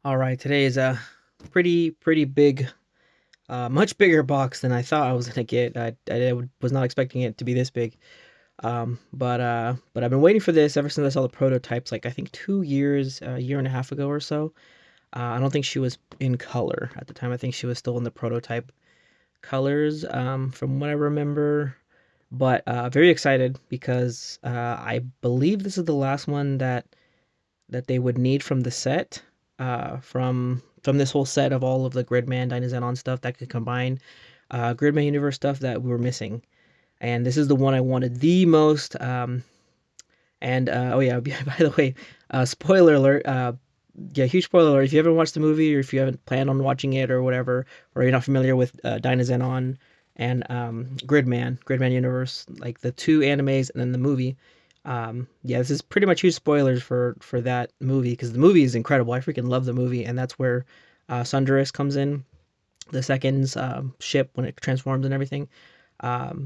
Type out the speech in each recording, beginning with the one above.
All right, today is a pretty big, much bigger box than I thought I was gonna get. Was not expecting it to be this big. But I've been waiting for this ever since I saw the prototypes. Like I think 2 years, a year and a half ago or so. I don't think she was in color at the time. I think she was still in the prototype colors, from what I remember. But very excited because I believe this is the last one that they would need from the set, from this whole set of all of the Gridman Dynazenon stuff that could combine Gridman Universe stuff that we were missing. And this is the one I wanted the most. And oh yeah, by the way, spoiler alert. Yeah, huge spoiler alert. If you haven't watched the movie, or if you haven't planned on watching it, or whatever, or you're not familiar with Dynazenon and Gridman Universe, like the two animes and then the movie, yeah, this is pretty much huge spoilers for that movie because the movie is incredible. I freaking love the movie, and that's where Sounderous comes in, the second's ship when it transforms and everything.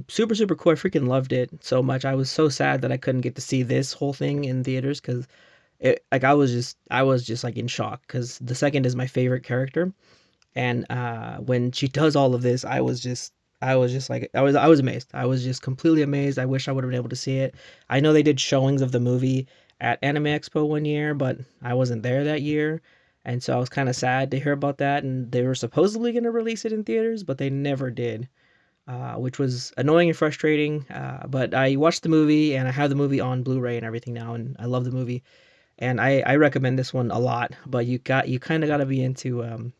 Super cool. I freaking loved it so much. I was so sad that I couldn't get to see this whole thing in theaters because it like I was just like in shock because the second is my favorite character, and when she does all of this, I was just like I was amazed. I was just completely amazed. I wish I would have been able to see it. I know they did showings of the movie at Anime Expo one year, but I wasn't there that year. And so I was kind of sad to hear about that. And they were supposedly going to release it in theaters, but they never did, which was annoying and frustrating. But I watched the movie and I have the movie on Blu-ray and everything now, and I love the movie. And I recommend this one a lot. But you kind of got to be into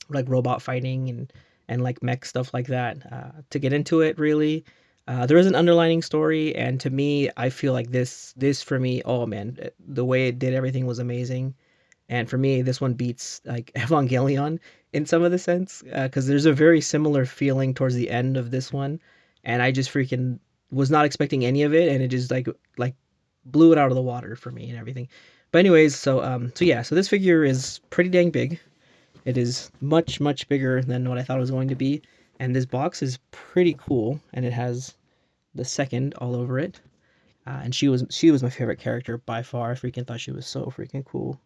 like robot fighting and like mech stuff like that to get into it really. There is an underlining story, and to me I feel like this for me, oh man, the way it did everything was amazing. And for me this one beats like Evangelion in some of the sense, because there's a very similar feeling towards the end of this one, and I just freaking was not expecting any of it, and it just like blew it out of the water for me and everything. But anyways, so yeah, so this figure is pretty dang big. It is much bigger than what I thought it was going to be, and this box is pretty cool, and it has the second all over it. And she was my favorite character by far. I freaking thought she was so freaking cool.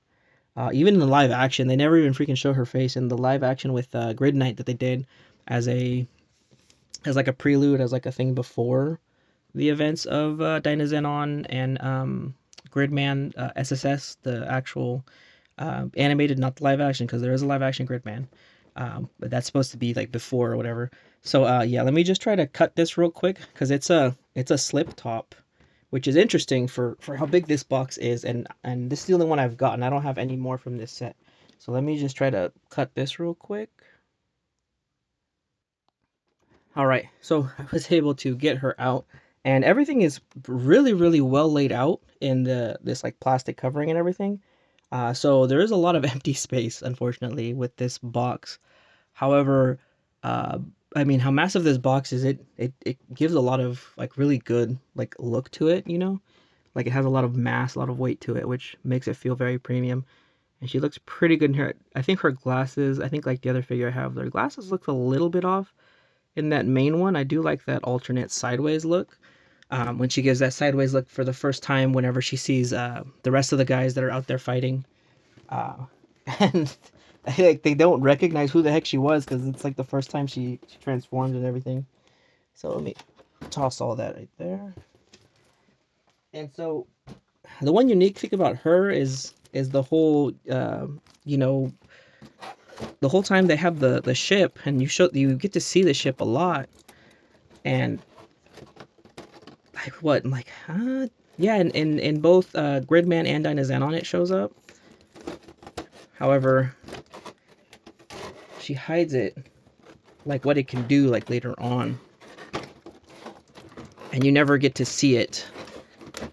Even in the live action, they never even freaking show her face. In the live action with Grid Knight that they did as a as like a prelude, as like a thing before the events of Dynazenon and Gridman SSS, the actual animated, not the live action, because there is a live action Gridman. But that's supposed to be like before or whatever. So yeah, let me just try to cut this real quick because it's a slip top, which is interesting for how big this box is, and this is the only one I've gotten. I don't have any more from this set. So let me just try to cut this real quick. All right, so I was able to get her out, and everything is really well laid out in the this like plastic covering and everything. So there is a lot of empty space, unfortunately, with this box. However, uh, I mean, how massive this box is, it gives a lot of like really good like look to it, you know? Like it has a lot of mass, a lot of weight to it, which makes it feel very premium. And she looks pretty good in her. I think her glasses, I think like the other figure I have, their glasses look a little bit off in that main one. I do like that alternate sideways look. When she gives that sideways look for the first time, whenever she sees the rest of the guys that are out there fighting, uh, and like they don't recognize who the heck she was because it's like the first time she transformed and everything. So let me toss all that right there. And so the one unique thing about her is the whole you know, the whole time they have the ship, and you get to see the ship a lot, and like what like yeah, in both Gridman and Dynazenon it shows up. However, she hides it, like what it can do like later on, and you never get to see it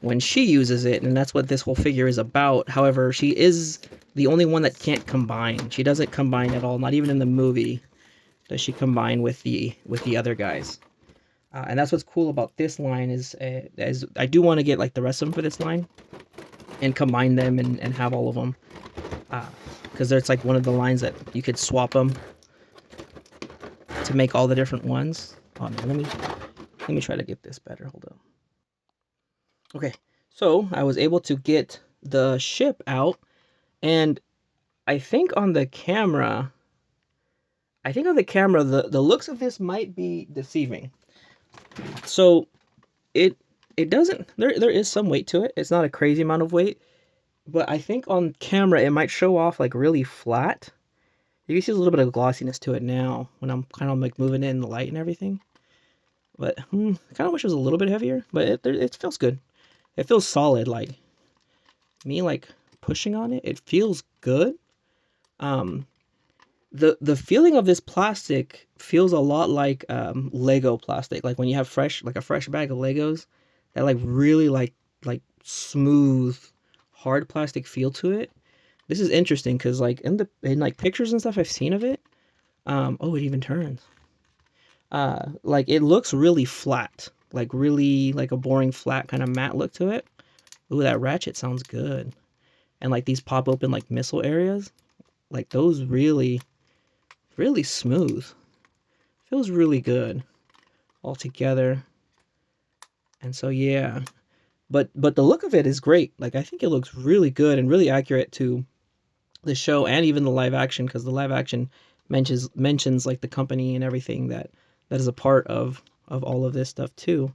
when she uses it, and that's what this whole figure is about. However, she is the only one that can't combine. She doesn't combine at all, not even in the movie does she combine with the other guys. And that's what's cool about this line is I do want to get like the rest of them for this line and combine them and have all of them, because there's like one of the lines that you could swap them to make all the different ones. Oh man, let me try to get this better. Hold up. Okay, so I was able to get the ship out, and I think on the camera, the looks of this might be deceiving. So it it doesn't there is some weight to it. It's not a crazy amount of weight, but I think on camera it might show off like really flat. You can see a little bit of glossiness to it now when I'm kind of like moving it in the light and everything. But I kind of wish it was a little bit heavier, but it feels good. It feels solid. Like me like pushing on it, it feels good. Um, the feeling of this plastic feels a lot like Lego plastic. Like when you have a fresh bag of Legos, that like really like smooth, hard plastic feel to it. This is interesting because like in like pictures and stuff I've seen of it, oh, it even turns. Like it looks really flat, like really like a boring flat kind of matte look to it. Ooh, that ratchet sounds good. And like these pop open like missile areas, like those really smooth. Feels really good all together. And so yeah, but the look of it is great. Like I think it looks really good and really accurate to the show and even the live action because the live action mentions like the company and everything that is a part of all of this stuff too.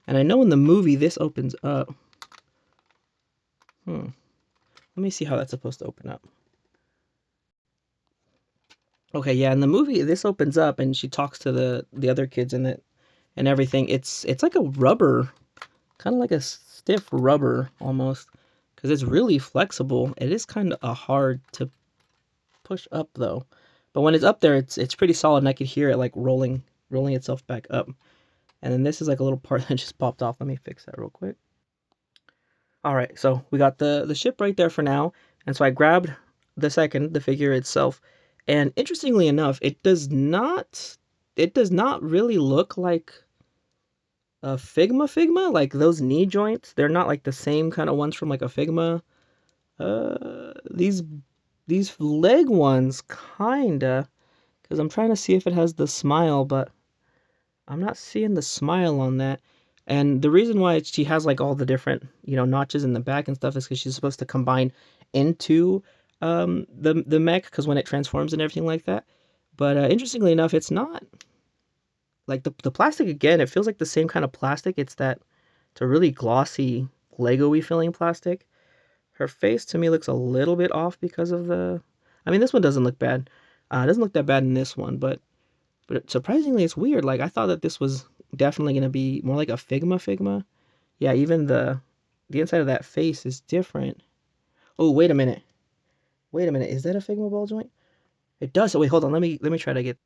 And I know in the movie this opens up. Let me see how that's supposed to open up. Okay, yeah, in the movie this opens up and she talks to the other kids in it and everything. It's like a rubber, kind of like a stiff rubber almost, because it's really flexible. It is kind of hard to push up though, but when it's up there, it's pretty solid, and I could hear it like rolling itself back up. And then this is like a little part that just popped off. Let me fix that real quick. All right, so we got the ship right there for now, and so I grabbed the figure itself, and interestingly enough, it does not really look like a Figma, like those knee joints. They're not like the same kind of ones from like a Figma. These leg ones kinda, because I'm trying to see if it has the smile, but I'm not seeing the smile on that. And the reason why she has like all the different, notches in the back and stuff is because she's supposed to combine into the mech because when it transforms and everything like that. But interestingly enough, it's not like the plastic again. It feels like the same kind of plastic. It's a really glossy Lego-y feeling plastic. Her face to me looks a little bit off because of the. I mean, this one doesn't look bad. It doesn't look that bad in this one, but surprisingly, it's weird. Like I thought that this was definitely gonna be more like a Figma. Yeah, even the inside of that face is different. Oh, wait a minute. Wait a minute. Is that a Figma ball joint? It does. Oh, wait, hold on. Let me try to get.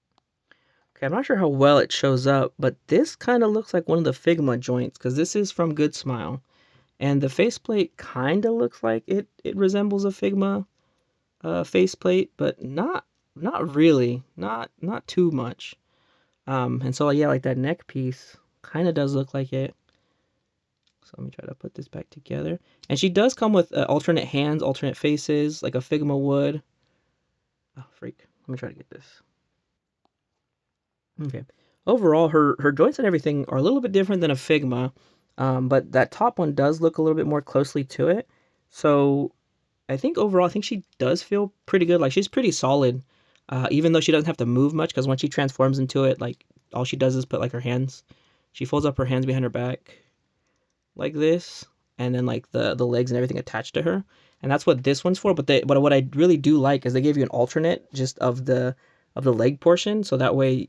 Okay, I'm not sure how well it shows up, but this kind of looks like one of the Figma joints because this is from Good Smile, and the faceplate kind of looks like it resembles a Figma faceplate, but not really, not too much. And so yeah, like that neck piece kind of does look like it. So let me try to put this back together. And she does come with alternate hands, alternate faces, like a Figma would. Oh, freak. Let me try to get this. Okay. Overall, her joints and everything are a little bit different than a Figma, but that top one does look a little bit more closely to it. So I think overall, I think she does feel pretty good. Like she's pretty solid, even though she doesn't have to move much. Because when she transforms into it, like all she does is put like her hands. She folds up her hands behind her back, like this, and then like the legs and everything attached to her. And that's what this one's for. But what I really do like is they gave you an alternate just of the leg portion, so that way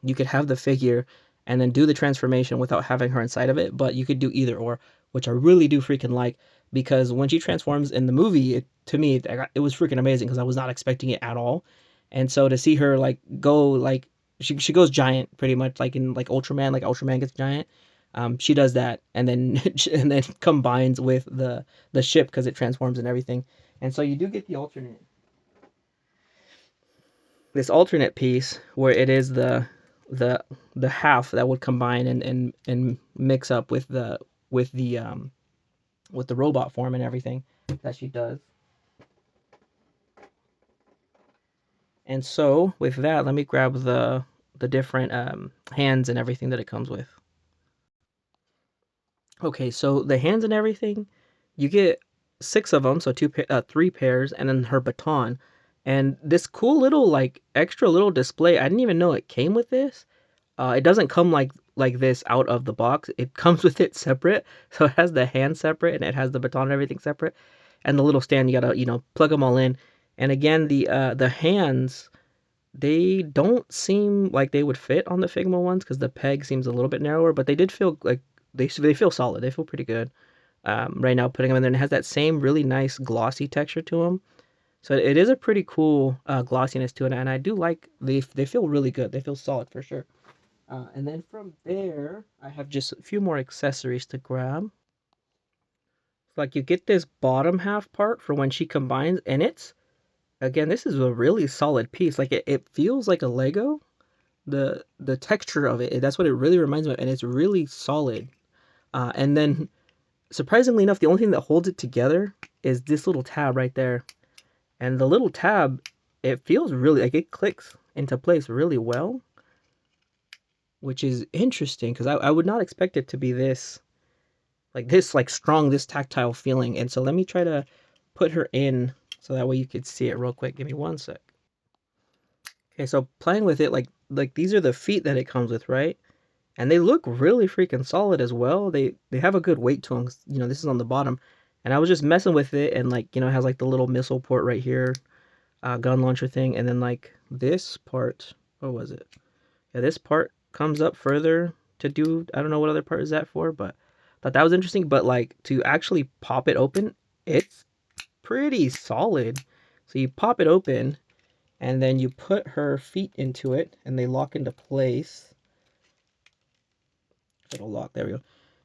you could have the figure and then do the transformation without having her inside of it. But you could do either or, which I really do freaking like because when she transforms in the movie, to me it was freaking amazing because I was not expecting it at all. And so to see her like go like she goes giant pretty much like in like Ultraman gets giant. She does that and then and then combines with the ship because it transforms and everything. And so you do get this alternate piece where it is the the half that would combine and mix up with the um with the robot form and everything that she does. And so with that, let me grab the different hands and everything that it comes with. Okay, so the hands and everything, you get six of them, so three pairs, and then her baton. And this cool little like extra little display, I didn't even know it came with this. It doesn't come like this out of the box. It comes with it separate. So it has the hand separate and it has the baton and everything separate. And the little stand, you gotta, plug them all in. And again, the hands, they don't seem like they would fit on the Figma ones because the peg seems a little bit narrower, but they did feel like they feel solid. They feel pretty good. Right now, putting them in there, and it has that same really nice glossy texture to them. So it is a pretty cool glossiness to it, and I do like they feel really good. They feel solid for sure. And then from there, I have just a few more accessories to grab. Like you get this bottom half part for when she combines, and it's again, this is a really solid piece. Like it feels like a Lego. The texture of it, that's what it really reminds me of, and it's really solid. And then surprisingly enough, the only thing that holds it together is this little tab right there. And the little tab, it feels really like it clicks into place really well, which is interesting because I would not expect it to be this like strong, this tactile feeling. And so let me try to put her in so that way you could see it real quick. Give me one sec. Okay, so playing with it, like these are the feet that it comes with, right? And they look really freaking solid as well. They have a good weight to them. This is on the bottom, and I was just messing with it, and like it has like the little missile port right here, gun launcher thing, and then like this part. What was it? Yeah, this part comes up further to do. I don't know what other part is that for, but thought that was interesting. But like to actually pop it open, it's pretty solid. So you pop it open, and then you put her feet into it, and they lock into place. It'll lock. There we go.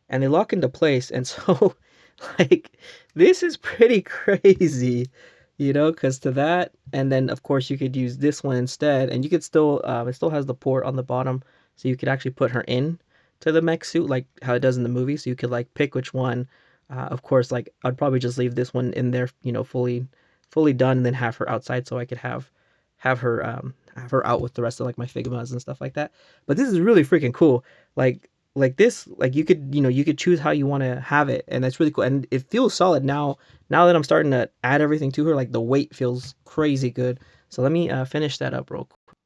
And they lock into place. And so, like, this is pretty crazy, because to that, and then of course you could use this one instead, and you could still, it still has the port on the bottom, so you could actually put her in to the mech suit like how it does in the movie. So you could like pick which one. Of course, like I'd probably just leave this one in there, fully done, and then have her outside so I could have her out with the rest of like my Figmas and stuff like that. But this is really freaking cool. Like this, like you could choose how you want to have it, and that's really cool, and it feels solid now that I'm starting to add everything to her. Like the weight feels crazy good. So let me finish that up real quick.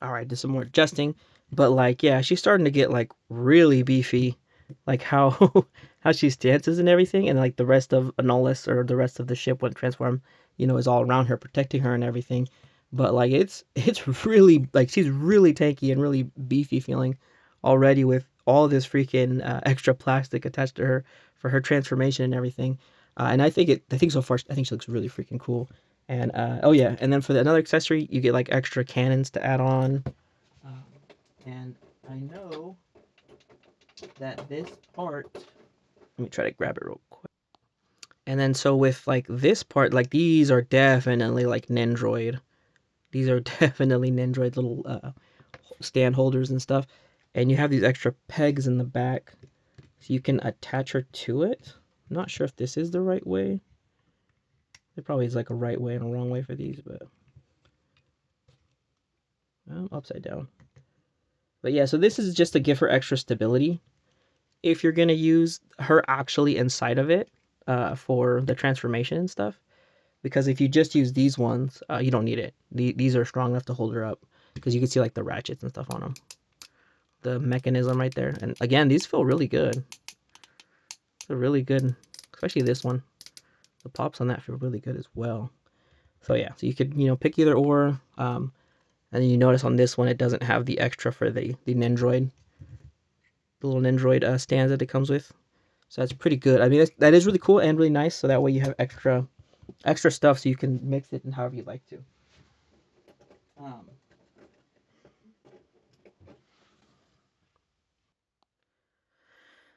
All right, do some more adjusting, but like yeah, she's starting to get like really beefy, like how how she stances and everything, and like the rest of Anolis or the rest of the ship when transform, is all around her protecting her and everything. But like it's really like she's really tanky and really beefy feeling already with all this freaking extra plastic attached to her for her transformation and everything. And I think so far I think she looks really freaking cool. And oh yeah, and then for another accessory, you get like extra cannons to add on. Um, and I know that this part. Let me try to grab it real quick. And then so with like this part, like these are definitely like Nendroid. These are definitely Nendroid little stand holders and stuff. And you have these extra pegs in the back, so you can attach her to it. I'm not sure if this is the right way. There probably is like a right way and a wrong way for these, but well, upside down. But yeah, so this is just to give her extra stability. If you're gonna use her actually inside of it for the transformation and stuff, because if you just use these ones, you don't need it. These are strong enough to hold her up because you can see like the ratchets and stuff on them. The mechanism right there, and again, these feel really good. They're really good, especially this one. The pops on that feel really good as well. So yeah, so you could pick either or. And then you notice on this one it doesn't have the extra for the Nendroid, the little Nendroid stands that it comes with. So that's pretty good. I mean that is really cool and really nice. So that way you have extra stuff so you can mix it and however you like to. Um,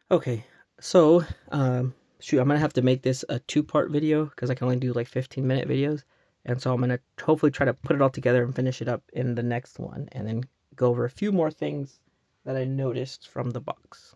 okay, so shoot, I'm gonna have to make this a two-part video because I can only do like 15-minute videos, and so I'm gonna hopefully try to put it all together and finish it up in the next one, and then go over a few more things that I noticed from the box.